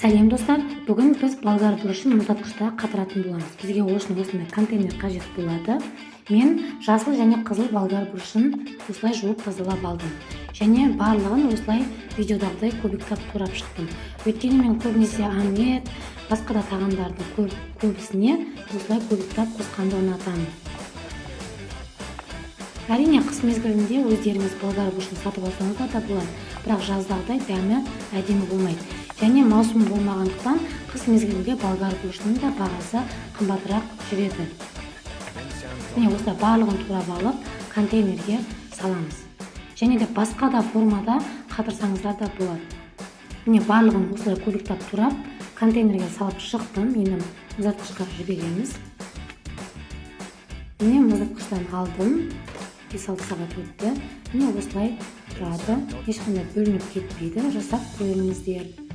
Сәлем достар, бүгін біз болгар бұрышын мұздатқышта қатыратын боламыз. Бізге ол үшін осындай контейнер қажет болады. Мен жасыл және қызыл болгар бұрышын осылай жуып тазалап алдым. Және барлығын осылай видеодағыдай көбіктап турап шықтым. Өйткені мен көбінесе омлет, басқа да тағамдардың көбісіне осылай көбіктап қосқанды ұнатамын. Әрине қыс мезгілінде өздеріңіз болгар бұрышын сатып алсаңыз да болады, бірақ жаздағыдай дәмі әдемі болмайды. Және маусым болмағандықтан қыс мезгілінде болгар бұрышының да бағасы қымбатырақ жүреді. Міне осылай барлығын турап алып контейнерге саламыз. Және де басқа да формада қатырсаңыздар да болады. Міне барлығын осылай көбіктап турап контейнерге салып шықтым. Енді мұздатқышқа жібереміз. Міне мұздатқыштан алдым. 5-6 сағат өтті. Міне осылай тұрады. Ешқандай бөлініп кетпейді. Жасап көріңіздер.